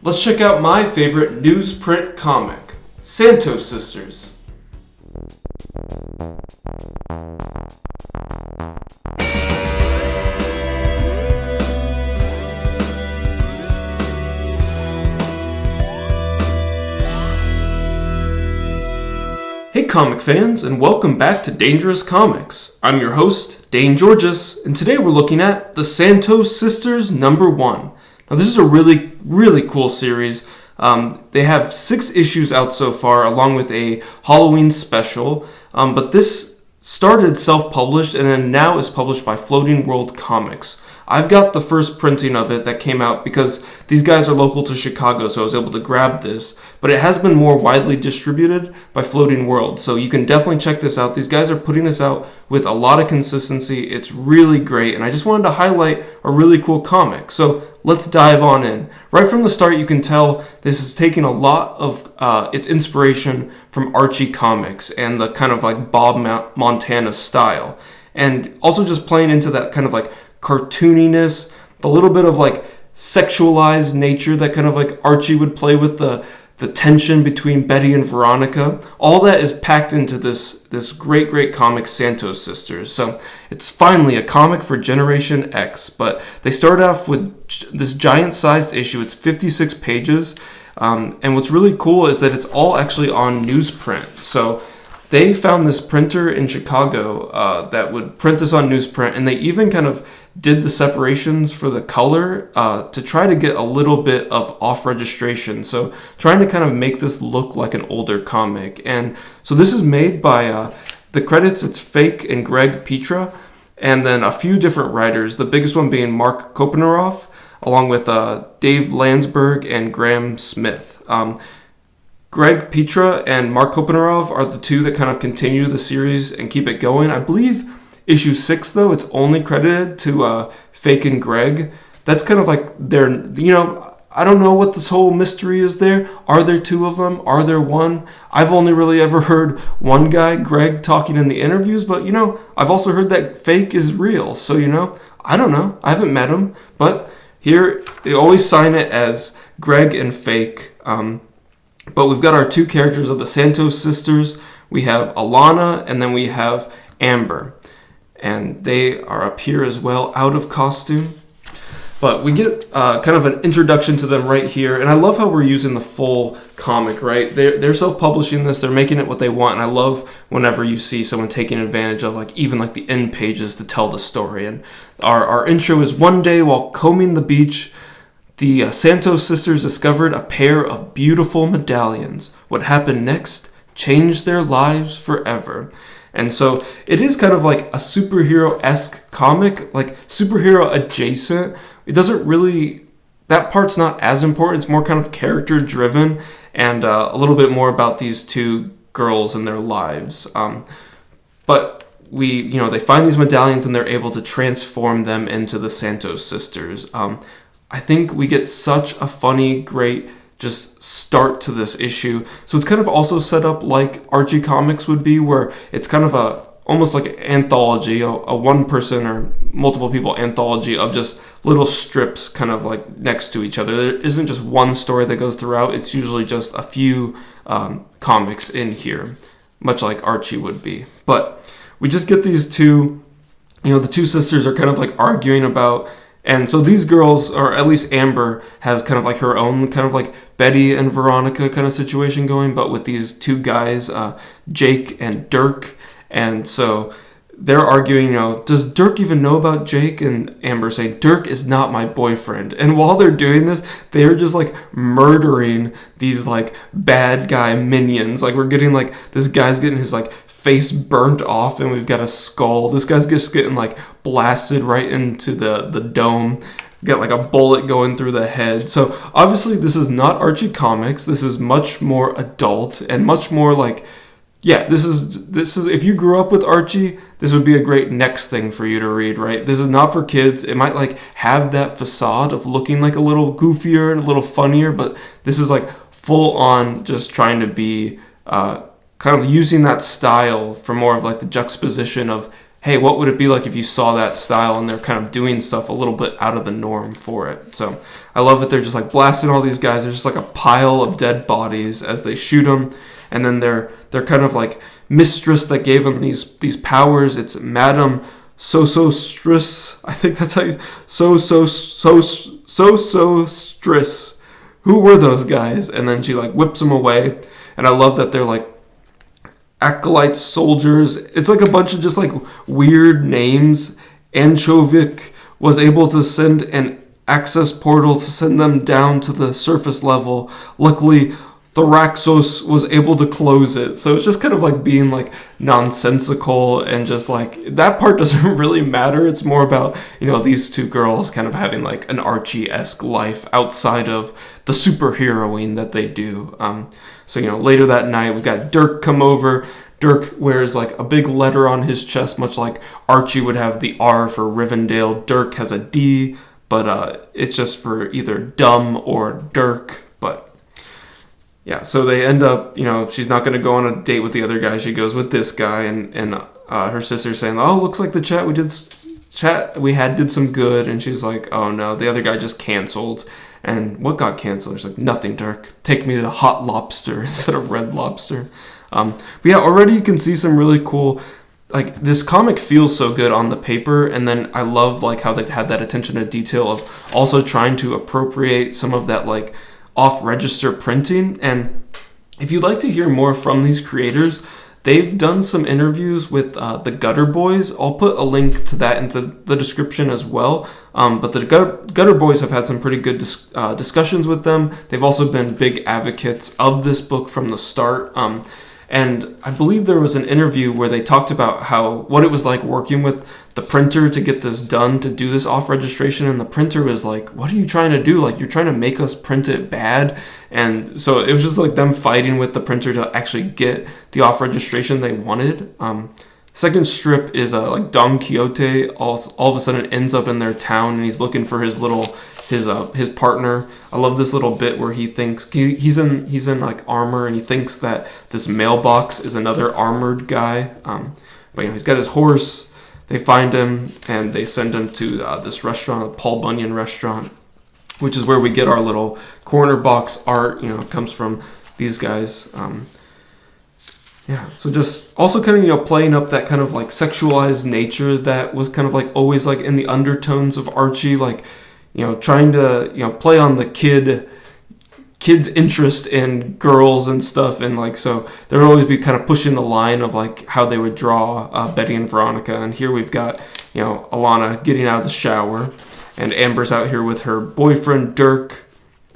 Let's check out my favorite newsprint comic, Santos Sisters. Hey comic fans, and welcome back to Dangerous Comics. I'm your host, Dane Georges, and today we're looking at the Santos Sisters #1. Now this is a really cool series. They have 6 issues out so far, along with a Halloween special, but this started self-published and then now is published by Floating World Comics. I've got the first printing of it that came out because these guys are local to Chicago, so I was able to grab this. But it has been more widely distributed by Floating World, so you can definitely check this out. These guys are putting this out with a lot of consistency. It's really great, and I just wanted to highlight a really cool comic. So let's dive on in. Right from the start, you can tell this is taking a lot of its inspiration from Archie comics and the kind of like Bob Montana style. And also just playing into that kind of like cartooniness, the little bit of like sexualized nature that kind of like Archie would play with, the tension between Betty and Veronica. All that is packed into this great comic, Santos Sisters. So it's finally a comic for Generation X, but they start off with this giant-sized issue. It's 56 pages, and what's really cool is that it's all actually on newsprint. So they found this printer in Chicago that would print this on newsprint, and they even kind of did the separations for the color to try to get a little bit of off registration. So trying to kind of make this look like an older comic. And so this is made by the credits, it's Fake and Greg Petra, and then a few different writers, the biggest one being Mark Kopinaroff, along with Dave Landsberg and Graham Smith. Greg Petra and Mark Kopinaroff are the two that kind of continue the series and keep it going. I believe issue 6, though, it's only credited to Fake and Greg. That's kind of like their, I don't know what this whole mystery is there. Are there 2 of them? Are there 1? I've only really ever heard one guy, Greg, talking in the interviews, but, I've also heard that Fake is real. So, I don't know. I haven't met him, but here they always sign it as Greg and Fake. But we've got our 2 characters of the Santos Sisters. We have Alana, and then we have Amber. And they are up here as well, out of costume. But we get kind of an introduction to them right here. And I love how we're using the full comic, right? They're self-publishing this. They're making it what they want. And I love whenever you see someone taking advantage of even the end pages to tell the story. And our intro is, one day while combing the beach, the Santos sisters discovered a pair of beautiful medallions. What happened next changed their lives forever. And so it is kind of like a superhero-esque comic, like superhero adjacent. It doesn't really, that part's not as important. It's more kind of character-driven and a little bit more about these 2 girls and their lives. But they find these medallions and they're able to transform them into the Santos sisters. I think we get such a funny, great just start to this issue. So it's kind of also set up like Archie comics would be, where it's kind of almost like an anthology, a one person or multiple people anthology of just little strips kind of like next to each other. There isn't just one story that goes throughout. It's usually just a few comics in here, much like Archie would be. But we just get these 2, the 2 sisters are kind of like arguing about. And so these girls, or at least Amber, has kind of like her own kind of like Betty and Veronica kind of situation going, but with these 2 guys, Jake and Dirk. And so they're arguing, does Dirk even know about Jake? And Amber saying, Dirk is not my boyfriend. And while they're doing this, they're just like murdering these like bad guy minions. Like we're getting like, this guy's getting his like face burnt off and we've got a skull. This guy's just getting like blasted right into the dome. Got like a bullet going through the head. So obviously this is not Archie comics. This is much more adult and much more like, this is if you grew up with Archie, this would be a great next thing for you to read, right? This is not for kids. It might like have that facade of looking like a little goofier and a little funnier, but this is like full on just trying to be kind of using that style for more of like the juxtaposition of, hey, what would it be like if you saw that style, and they're kind of doing stuff a little bit out of the norm for it. So I love that they're just like blasting all these guys. There's just like a pile of dead bodies as they shoot them, and then they're kind of like mistress that gave them these powers. It's Madame Sosostris. I think that's how you Sosostris. Who were those guys? And then she like whips them away. And I love that they're like acolytes, soldiers. It's like a bunch of just like weird names. Anchovik was able to send an access portal to send them down to the surface level. Luckily, Thoraxos was able to close it. So it's just kind of like being like nonsensical, and just like that part doesn't really matter. It's more about, these two girls kind of having like an Archie-esque life outside of the superheroing that they do. So later that night, we've got Dirk come over. Dirk wears like a big letter on his chest, much like Archie would have the R for Rivendell. Dirk has a D, but it's just for either dumb or Dirk. But yeah, so they end up, she's not going to go on a date with the other guy. She goes with this guy, and her sister's saying, oh, looks like the chat we had did some good. And she's like, oh no, the other guy just canceled. And what got canceled? She's like, nothing, Dirk. Take me to Hot Lobster instead of Red Lobster. But yeah, already you can see some really cool, like this comic feels so good on the paper. And then I love like how they've had that attention to detail of also trying to appropriate some of that like off-register printing. And if you'd like to hear more from these creators, they've done some interviews with the Gutter Boys. I'll put a link to that into the description as well. But the Gutter Boys have had some pretty good discussions with them. They've also been big advocates of this book from the start. And I believe there was an interview where they talked about what it was like working with the printer to get this done, to do this off registration. And the printer was like, what are you trying to do? Like, you're trying to make us print it bad. And so it was just like them fighting with the printer to actually get the off registration they wanted. Second strip is like Don Quixote all of a sudden ends up in their town, and he's looking for his partner. I love this little bit where he thinks he's in like armor, and he thinks that this mailbox is another armored guy. But he's got his horse. They find him and they send him to this restaurant, a Paul Bunyan restaurant, which is where we get our little corner box art. It comes from these guys. So just also kind of playing up that kind of like sexualized nature that was kind of like always like in the undertones of Archie, like trying to play on the kid's interest in girls and stuff, and like so there would always be kind of pushing the line of like how they would draw Betty and Veronica. And here we've got Alana getting out of the shower, and Amber's out here with her boyfriend Dirk.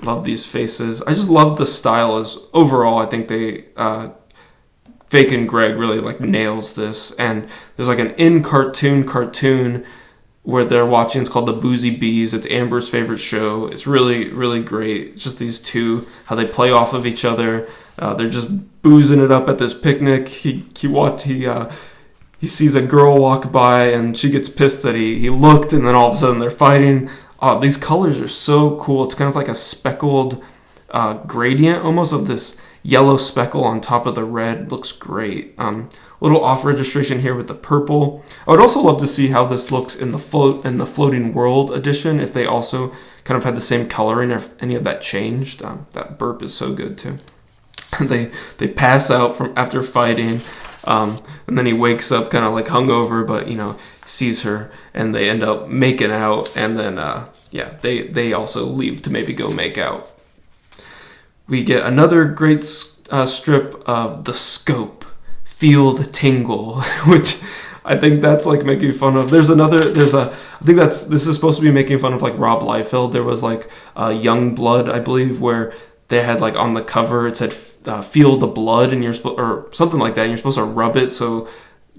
Love these faces. I just love the style as overall. I think they Fake and Greg really like nails this. And there's like an in cartoon where they're watching. It's called The Boozy Bees. It's Amber's favorite show. It's really, really great. It's just these two, how they play off of each other. They're just boozing it up at this picnic. He sees a girl walk by, and she gets pissed that he looked, and then all of a sudden they're fighting. These colors are so cool. It's kind of like a speckled gradient almost of this yellow speckle on top of the red. Looks great. Little off registration here with the purple. I would also love to see how this looks in the Floating World edition, if they also kind of had the same coloring, or if any of that changed. That burp is so good too. They pass out from after fighting, and then he wakes up kind of like hungover, but sees her, and they end up making out, and then they also leave to maybe go make out. We get another great strip of The Scope, Feel the Tingle, which I think that's like making fun of. I think this is supposed to be making fun of like Rob Liefeld. There was like Young Blood, I believe, where they had like on the cover it said feel the blood, and or something like that, and you're supposed to rub it, so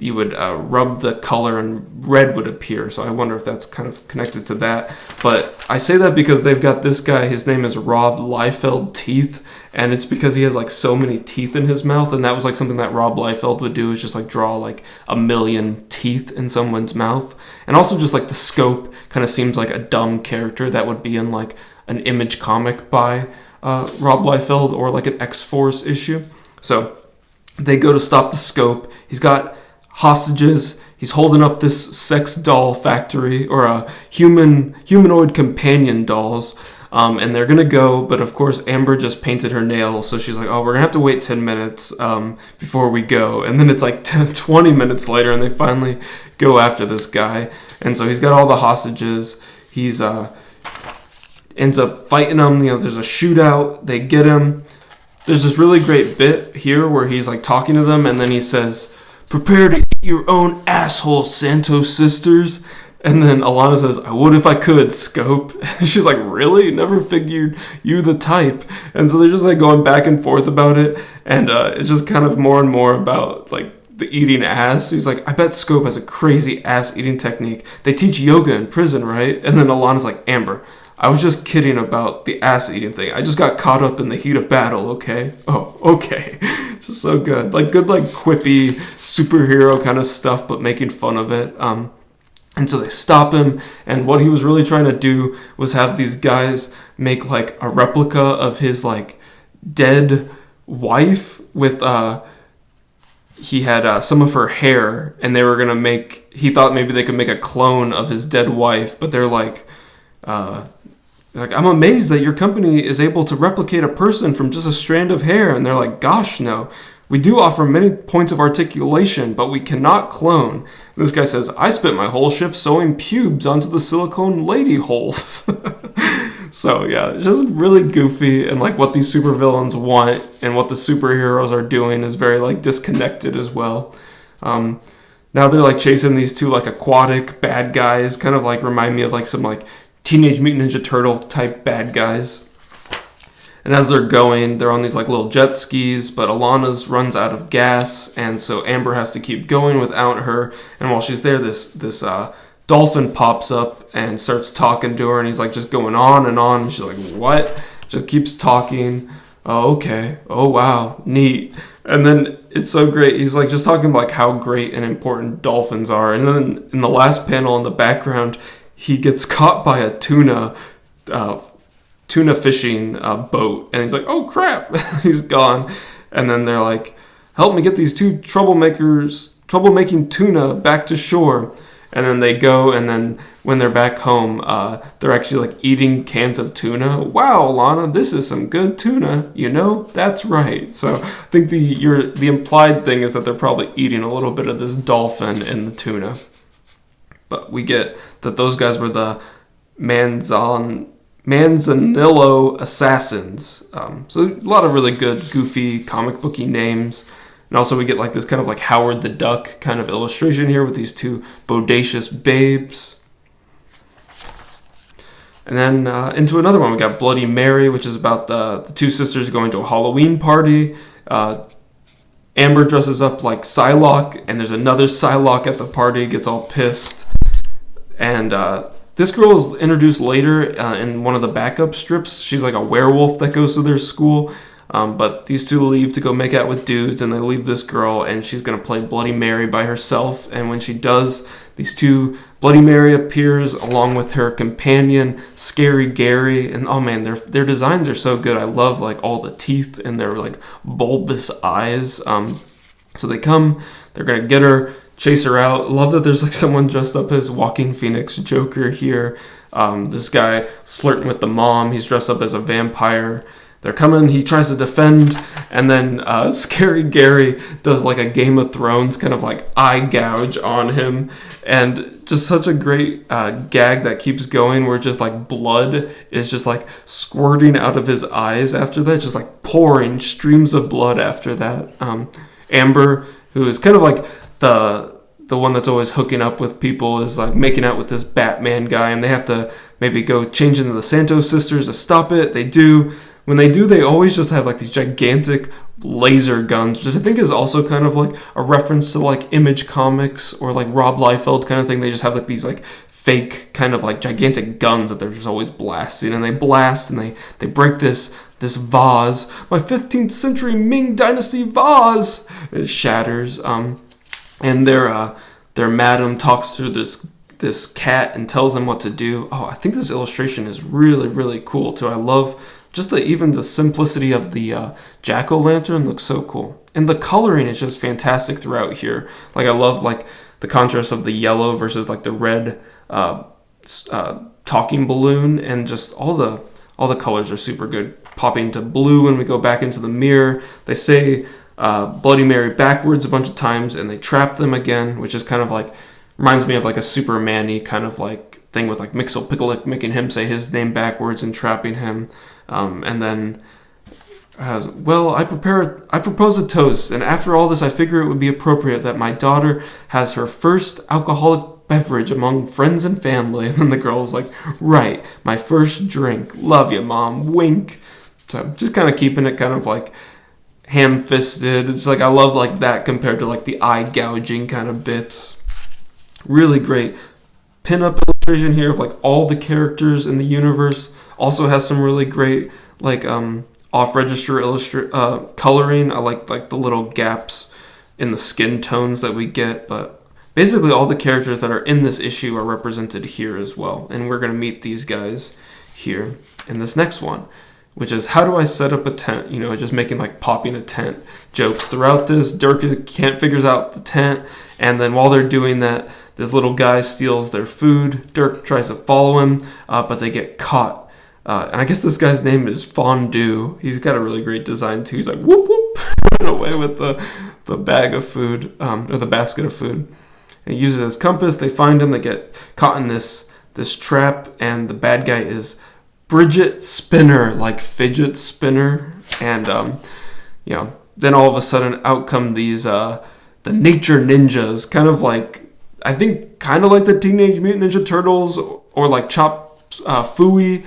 you would rub the color and red would appear. So I wonder if that's kind of connected to that. But I say that because they've got this guy, his name is Rob Liefeld Teeth, and it's because he has like so many teeth in his mouth, and that was like something that Rob Liefeld would do, is just like draw like 1 million teeth in someone's mouth. And also just like the Scope kind of seems like a dumb character that would be in like an Image comic by Rob Liefeld, or like an X-Force issue. So they go to stop the Scope. He's got hostages. he's holding up this sex doll factory, or a humanoid companion dolls. And they're gonna go, but of course Amber just painted her nails, so she's like, oh, we're gonna have to wait 10 minutes before we go. And then it's like 20 minutes later, and they finally go after this guy. And so he's got all the hostages. He's ends up fighting them. There's a shootout. They get him. There's this really great bit here where he's like talking to them, and then he says, "Prepare to eat your own asshole, Santos Sisters." And then Alana says, "I would if I could, Scope." She's like, "Really? Never figured you the type." And so they're just like going back and forth about it. And it's just kind of more and more about like the eating ass. He's like, "I bet Scope has a crazy ass eating technique. They teach yoga in prison, right?" And then Alana's like, "Amber, I was just kidding about the ass eating thing. I just got caught up in the heat of battle, okay?" Oh, okay. Just so good. Like good, like quippy superhero kind of stuff, but making fun of it. And so they stop him, and what he was really trying to do was have these guys make like a replica of his like dead wife with he had some of her hair, and they were gonna make, he thought maybe they could make a clone of his dead wife, but they're like, "I'm amazed that your company is able to replicate a person from just a strand of hair." And they're like, "Gosh, no. We do offer many points of articulation, but we cannot clone." And this guy says, "I spent my whole shift sewing pubes onto the silicone lady holes." So yeah, just really goofy, and like what these supervillains want and what the superheroes are doing is very like disconnected as well. Now they're like chasing these two like aquatic bad guys, kind of like remind me of like some like Teenage Mutant Ninja Turtle type bad guys. And as they're going, they're on these like little jet skis, but Alana's runs out of gas, and so Amber has to keep going without her. And while she's there, this dolphin pops up and starts talking to her, and he's like just going on, and she's like, "What?" Just keeps talking. "Oh, okay. Oh, wow. Neat." And then it's so great. He's like just talking about like how great and important dolphins are. And then in the last panel in the background, he gets caught by a tuna fishing boat, and he's like, "Oh crap." He's gone. And then they're like, "Help me get these two troublemaking tuna back to shore." And then they go, and then when they're back home, they're actually like eating cans of tuna. "Wow, Alana, this is some good tuna. That's right." So I think the implied thing is that they're probably eating a little bit of this dolphin in the tuna. But we get that those guys were the Manzanillo Assassins. So a lot of really good, goofy, comic booky names. And also we get like this kind of like Howard the Duck kind of illustration here with these two bodacious babes. And then into another one, we got Bloody Mary, which is about the two sisters going to a Halloween party. Amber dresses up like Psylocke, and there's another Psylocke at the party, gets all pissed. And this girl is introduced later in one of the backup strips. She's like a werewolf that goes to their school. But these two leave to go make out with dudes, and they leave this girl, and she's going to play Bloody Mary by herself. And when she does, Bloody Mary appears along with her companion, Scary Gary. And oh man, their designs are so good. I love like all the teeth and their like bulbous eyes. So they come, they're going to get her, chase her out. Love that there's like someone dressed up as Joaquin Phoenix Joker here. This guy flirting with the mom. He's dressed up as a vampire. They're coming, he tries to defend, and then Scary Gary does like a Game of Thrones kind of like eye gouge on him, and just such a great gag that keeps going where just like blood is just like squirting out of his eyes after that, just like pouring streams of blood after that. Amber, who is kind of like the one that's always hooking up with people, is like making out with this Batman guy, and they have to maybe go change into the Santos Sisters to stop it. They do. When they do, they always just have like these gigantic laser guns, which I think is also kind of like a reference to like Image Comics or like Rob Liefeld kind of thing. They just have like these like fake kind of like gigantic guns that they're just always blasting, and they blast and they break this vase, my 15th century Ming Dynasty vase. It shatters. And their madam talks through this cat and tells them what to do. Oh, I think this illustration is really, really cool too. I love just even the simplicity of the jack-o'-lantern looks so cool. And the coloring is just fantastic throughout here. Like I love like the contrast of the yellow versus like the red talking balloon, and just all the colors are super good. Popping to blue when we go back into the mirror. They say Bloody Mary backwards a bunch of times, and they trap them again, which is kind of like, reminds me of like a Superman-y kind of like thing with like Mixel making him say his name backwards and trapping him. And then, well, I propose a toast, and after all this, I figure it would be appropriate that my daughter has her first alcoholic beverage among friends and family. And then the girl's like, right, my first drink. Love you, Mom. Wink. So just kind of keeping it kind of like ham-fisted. It's like, I love like that compared to like the eye gouging kind of bits. Really great pin-up illustration here of like all the characters in the universe. Also has some really great like off-register coloring. I like the little gaps in the skin tones that we get, but basically all the characters that are in this issue are represented here as well, and we're going to meet these guys here in this next one, which is how do I set up a tent, just making like popping a tent jokes throughout this. Dirk figures out the tent, and then while they're doing that, this little guy steals their food. Dirk tries to follow him, but they get caught. And I guess this guy's name is Fondue. He's got a really great design too. He's like whoop whoop, running away with the bag of food, or the basket of food. And he uses his compass. They find him. They get caught in this trap, and the bad guy is Bridget Spinner, like fidget spinner. And then all of a sudden out come these the nature ninjas, kind of like, I think kind of like the Teenage Mutant Ninja Turtles or like Chop Fooey.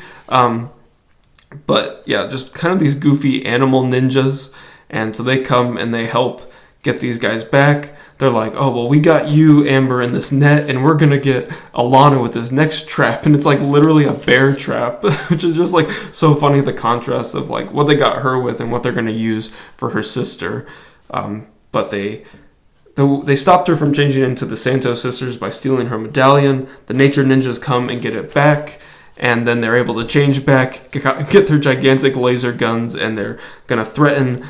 But yeah, just kind of these goofy animal ninjas. And so they come and they help get these guys back. They're like, oh, well, we got you, Amber, in this net, and we're going to get Alana with this next trap. And it's like literally a bear trap, which is just like so funny, the contrast of like what they got her with and what they're going to use for her sister. But they stopped her from changing into the Santos Sisters by stealing her medallion. The nature ninjas come and get it back. And then they're able to change back, get their gigantic laser guns, and they're going to threaten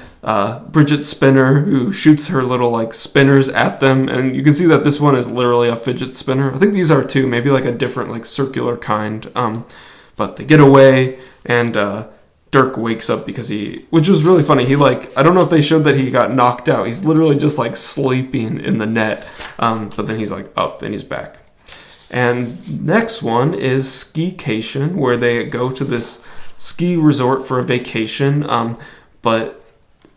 Bridget Spinner, who shoots her little like spinners at them. And you can see that this one is literally a fidget spinner. I think these are too, maybe like a different like circular kind. But they get away, and Dirk wakes up because which was really funny. He I don't know if they showed that he got knocked out. He's literally just like sleeping in the net. But then he's like up and he's back. And next one is Skication, where they go to this ski resort for a vacation. But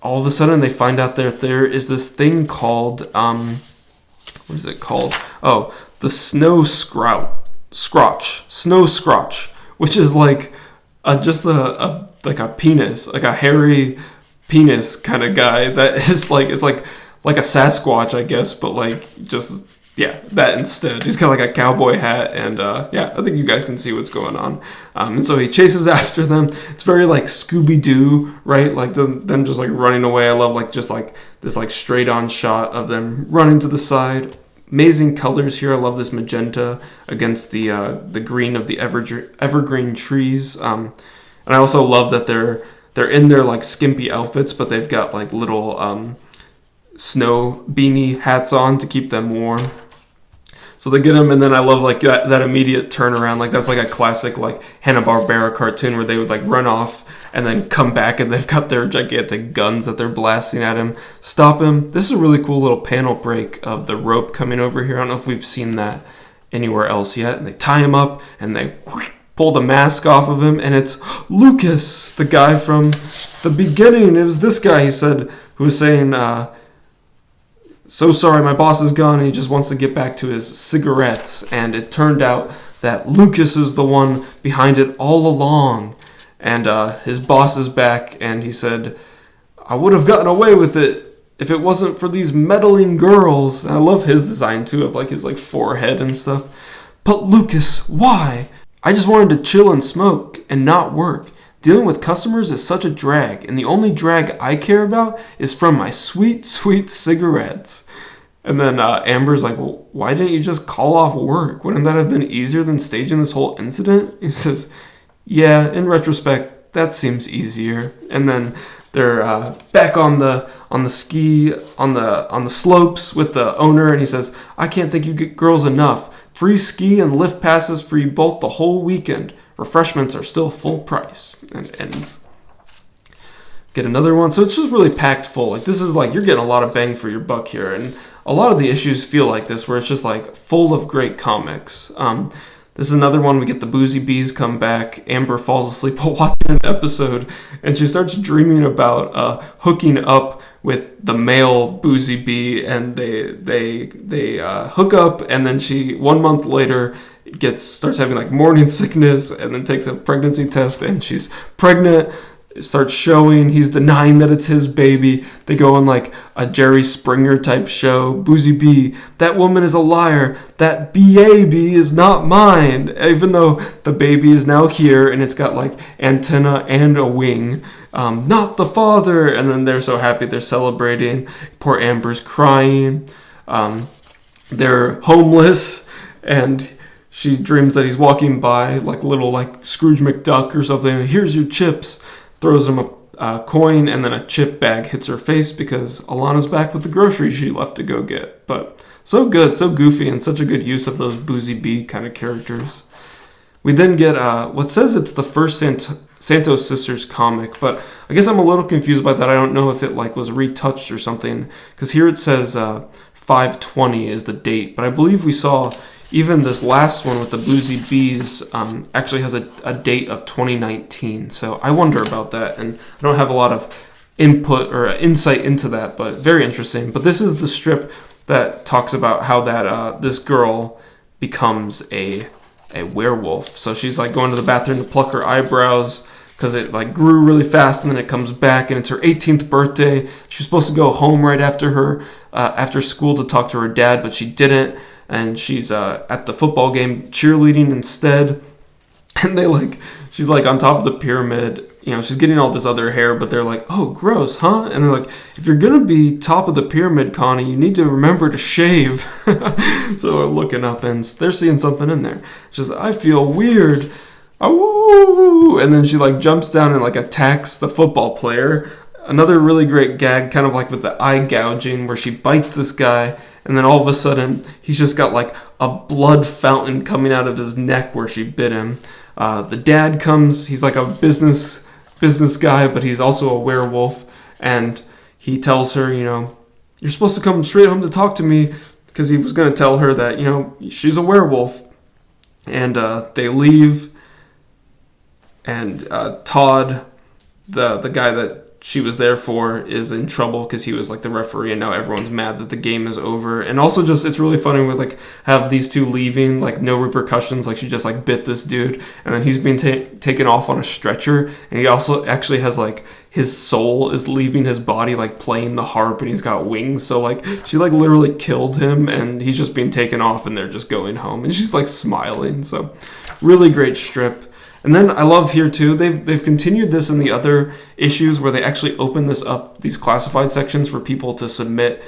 all of a sudden they find out that there is this thing called, what is it called? Oh, the Snow Scrotch, which is like just a penis, like a hairy penis kind of guy that is like, it's like a Sasquatch, I guess, but like just... yeah, that instead. He's got like a cowboy hat, and I think you guys can see what's going on. And so he chases after them. It's very like Scooby-Doo, right? Like them just like running away. I love like just like this like straight on shot of them running to the side. Amazing colors here. I love this magenta against the green of the evergreen trees. And I also love that they're in their like skimpy outfits, but they've got like little snow beanie hats on to keep them warm. So they get him, and then I love like that immediate turnaround. Like that's like a classic like Hanna-Barbera cartoon where they would like run off and then come back, and they've got their gigantic guns that they're blasting at him. Stop him. This is a really cool little panel break of the rope coming over here. I don't know if we've seen that anywhere else yet. And they tie him up, and they pull the mask off of him, and it's Lucas, the guy from the beginning. It was this guy, he said, who was saying, so sorry, my boss is gone, and he just wants to get back to his cigarettes. And it turned out that Lucas is the one behind it all along. And his boss is back, and he said, I would have gotten away with it if it wasn't for these meddling girls. And I love his design, too, of like his like forehead and stuff. But Lucas, why? I just wanted to chill and smoke and not work. Dealing with customers is such a drag, and the only drag I care about is from my sweet, sweet cigarettes. And then Amber's like, well, why didn't you just call off work? Wouldn't that have been easier than staging this whole incident? He says, yeah, in retrospect, that seems easier. And then they're back on the ski on the slopes with the owner, and he says, "I can't thank you girls enough. Free ski and lift passes for you both the whole weekend. Refreshments are still full price." And it ends. Get another one. So it's just really packed full. Like, this is like, you're getting a lot of bang for your buck here. And a lot of the issues feel like this, where it's just like full of great comics. This is another one. We get the Boozy Bees come back. Amber falls asleep while watching an episode, and she starts dreaming about hooking up with the male Boozy Bee, and they hook up, and then she 1 month later starts having like morning sickness, and then takes a pregnancy test, and she's pregnant. It starts showing. He's denying that it's his baby. They go on like a Jerry Springer type show. Boozy Bee, that woman is a liar. That baby is not mine. Even though the baby is now here and it's got like antenna and a wing. Not the father. And then they're so happy, they're celebrating. Poor Amber's crying. They're homeless, and she dreams that he's walking by like little like Scrooge McDuck or something. Here's your chips. Throws him a coin, and then a chip bag hits her face because Alana's back with the groceries she left to go get. But so good, so goofy, and such a good use of those Boozy Bee kind of characters. We then get what says it's the first Santos Sisters comic, but I guess I'm a little confused by that. I don't know if it like was retouched or something, because here it says 5/20 is the date, but I believe we saw even this last one with the Boozy Bees actually has a date of 2019. So I wonder about that, and I don't have a lot of input or insight into that, but very interesting. But this is the strip that talks about how that this girl becomes a werewolf. So she's like going to the bathroom to pluck her eyebrows because it like grew really fast, and then it comes back, and it's her 18th birthday. She's supposed to go home right after school to talk to her dad, but she didn't. And she's at the football game cheerleading instead. And she's like on top of the pyramid. You know, she's getting all this other hair, but they're like, "Oh, gross, huh?" And they're like, "If you're going to be top of the pyramid, Connie, you need to remember to shave." So they're looking up, and they're seeing something in there. She's like, "I feel weird." Oh, and then she like jumps down and like attacks the football player. Another really great gag, kind of like with the eye gouging, where she bites this guy, and then all of a sudden he's just got like a blood fountain coming out of his neck where she bit him. The dad comes. He's like a business guy, but he's also a werewolf, and he tells her, "You're supposed to come straight home to talk to me," because he was going to tell her that, she's a werewolf. And they leave, and Todd, the guy that she was there for, is in trouble because he was like the referee, and now everyone's mad that the game is over. And also just, it's really funny with like have these two leaving, like no repercussions, like she just like bit this dude, and then he's being taken off on a stretcher, and he also actually has like his soul is leaving his body, like playing the harp, and he's got wings. So like she like literally killed him, and he's just being taken off, and they're just going home, and she's like smiling. So really great strip. And then I love here too, they've continued this in the other issues where they actually open this up, these classified sections for people to submit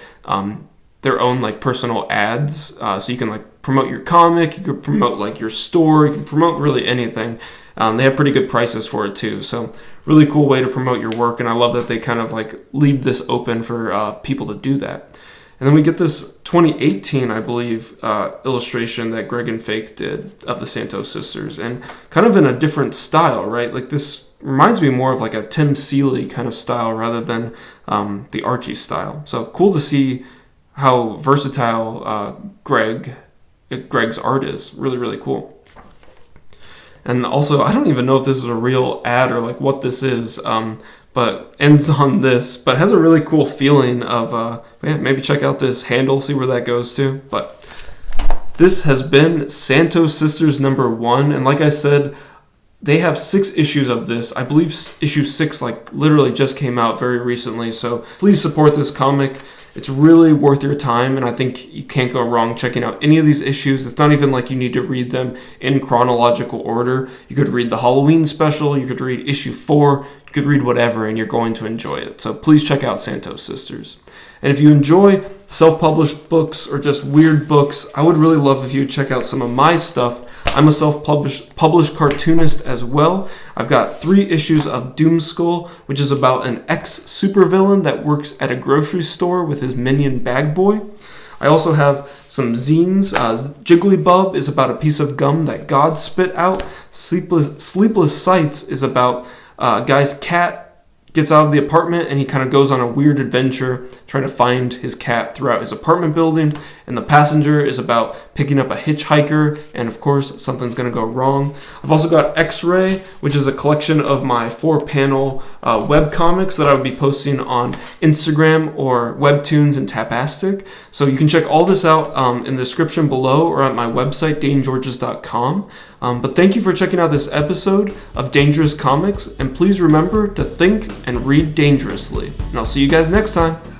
their own like personal ads. So you can like promote your comic, you can promote like your store, you can promote really anything. They have pretty good prices for it too. So really cool way to promote your work. And I love that they kind of like leave this open for people to do that. And then we get this 2018, I believe, illustration that Greg and Fake did of the Santos Sisters, and kind of in a different style, right? Like this reminds me more of like a Tim Seeley kind of style rather than the Archie style. So cool to see how versatile Greg's art is. Really, really cool. And also, I don't even know if this is a real ad or like what this is, but ends on this, but has a really cool feeling of, maybe check out this handle, see where that goes to. But this has been Santos Sisters #1, and like I said, they have 6 issues of this. I believe issue 6 like literally just came out very recently, so please support this comic. It's really worth your time, and I think you can't go wrong checking out any of these issues. It's not even like you need to read them in chronological order. You could read the Halloween special, you could read issue 4, you could read whatever, and you're going to enjoy it. So please check out Santos Sisters. And if you enjoy self-published books or just weird books, I would really love if you would check out some of my stuff I'm a self-published cartoonist as well. I've got 3 issues of Doomskull, which is about an ex-supervillain that works at a grocery store with his minion Bag Boy. I also have some zines. Jigglybub is about a piece of gum that God spit out. Sleepless Sights is about a guy's cat gets out of the apartment and he kind of goes on a weird adventure trying to find his cat throughout his apartment building. And The Passenger is about picking up a hitchhiker, and of course something's going to go wrong. I've also got X-Ray, which is a collection of my 4-panel web comics that I would be posting on Instagram or Webtoons and Tapastic. So you can check all this out in the description below or at my website, danegeorges.com. But thank you for checking out this episode of Dangerous Comics, and please remember to think and read dangerously. And I'll see you guys next time.